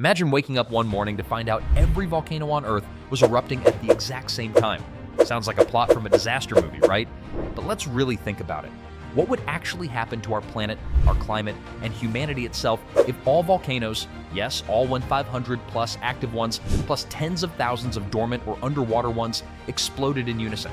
Imagine waking up one morning to find out every volcano on Earth was erupting at the exact same time. Sounds like a plot from a disaster movie, right? But let's really think about it. What would actually happen to our planet, our climate, and humanity itself if all volcanoes, yes, all 1,500 plus active ones, plus tens of thousands of dormant or underwater ones, exploded in unison?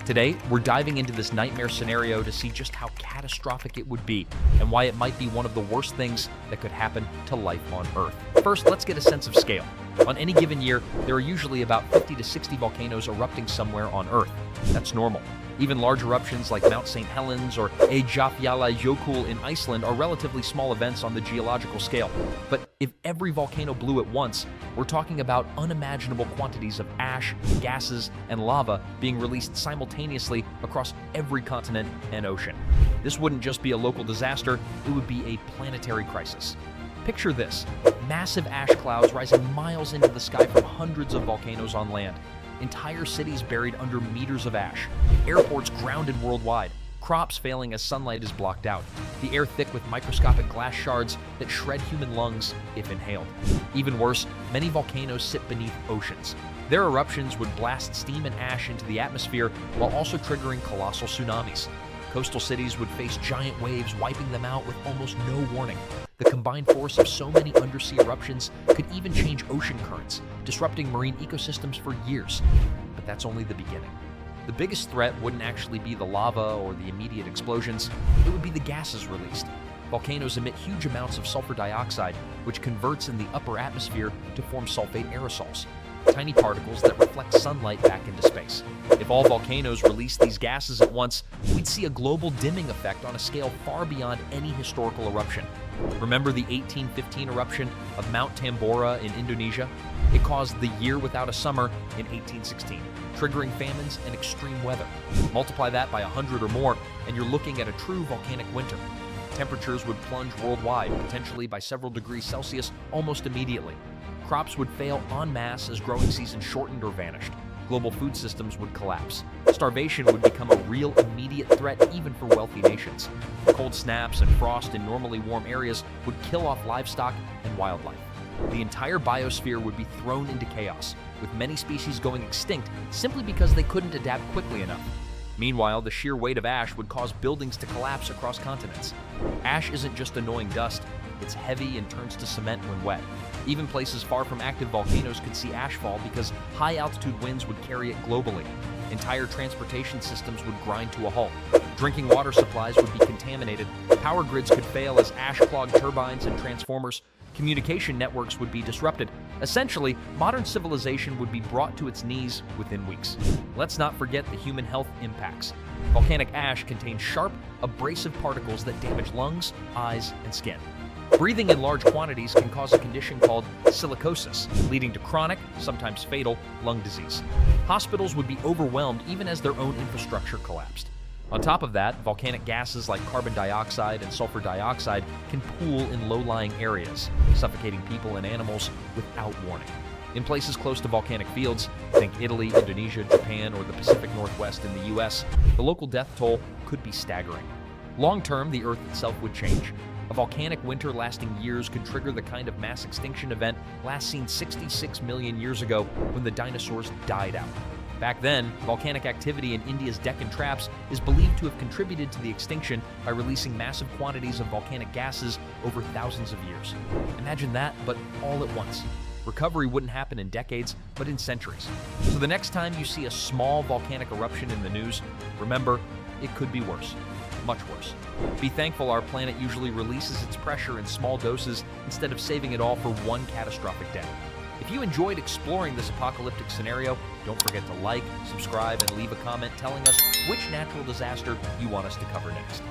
Today, we're diving into this nightmare scenario to see just how catastrophic it would be and why it might be one of the worst things that could happen to life on Earth. First, let's get a sense of scale. On any given year, there are usually about 50 to 60 volcanoes erupting somewhere on Earth. That's normal. Even large eruptions like Mount St. Helens or Eyjafjallajökull in Iceland are relatively small events on the geological scale. But if every volcano blew at once, we're talking about unimaginable quantities of ash, gases, and lava being released simultaneously across every continent and ocean. This wouldn't just be a local disaster, it would be a planetary crisis. Picture this: massive ash clouds rising miles into the sky from hundreds of volcanoes on land. Entire cities buried under meters of ash. Airports grounded worldwide. Crops failing as sunlight is blocked out. The air thick with microscopic glass shards that shred human lungs if inhaled. Even worse, many volcanoes sit beneath oceans. Their eruptions would blast steam and ash into the atmosphere while also triggering colossal tsunamis. Coastal cities would face giant waves, wiping them out with almost no warning. The combined force of so many undersea eruptions could even change ocean currents, disrupting marine ecosystems for years. But that's only the beginning. The biggest threat wouldn't actually be the lava or the immediate explosions, it would be the gases released. Volcanoes emit huge amounts of sulfur dioxide, which converts in the upper atmosphere to form sulfate aerosols, tiny particles that reflect sunlight back into space. If all volcanoes released these gases at once, we'd see a global dimming effect on a scale far beyond any historical eruption. Remember the 1815 eruption of Mount Tambora in Indonesia? It caused the year without a summer in 1816, triggering famines and extreme weather. Multiply that by 100 or more, and you're looking at a true volcanic winter. Temperatures would plunge worldwide, potentially by several degrees Celsius, almost immediately. Crops would fail en masse as growing seasons shortened or vanished. Global food systems would collapse. Starvation would become a real immediate threat even for wealthy nations. Cold snaps and frost in normally warm areas would kill off livestock and wildlife. The entire biosphere would be thrown into chaos, with many species going extinct simply because they couldn't adapt quickly enough. Meanwhile, the sheer weight of ash would cause buildings to collapse across continents. Ash isn't just annoying dust, it's heavy and turns to cement when wet. Even places far from active volcanoes could see ash fall because high-altitude winds would carry it globally. Entire transportation systems would grind to a halt. Drinking water supplies would be contaminated. Power grids could fail as ash clogged turbines and transformers. Communication networks would be disrupted. Essentially, modern civilization would be brought to its knees within weeks. Let's not forget the human health impacts. Volcanic ash contains sharp, abrasive particles that damage lungs, eyes, and skin. Breathing in large quantities can cause a condition called silicosis, leading to chronic, sometimes fatal, lung disease. Hospitals would be overwhelmed even as their own infrastructure collapsed. On top of that, volcanic gases like carbon dioxide and sulfur dioxide can pool in low-lying areas, suffocating people and animals without warning. In places close to volcanic fields, think Italy, Indonesia, Japan, or the Pacific Northwest in the US, the local death toll could be staggering. Long-term, the Earth itself would change. A volcanic winter lasting years could trigger the kind of mass extinction event last seen 66 million years ago when the dinosaurs died out. Back then, volcanic activity in India's Deccan Traps is believed to have contributed to the extinction by releasing massive quantities of volcanic gases over thousands of years. Imagine that, but all at once. Recovery wouldn't happen in decades, but in centuries. So the next time you see a small volcanic eruption in the news, remember, it could be worse. Much worse. Be thankful our planet usually releases its pressure in small doses instead of saving it all for one catastrophic day. If you enjoyed exploring this apocalyptic scenario, don't forget to like, subscribe, and leave a comment telling us which natural disaster you want us to cover next.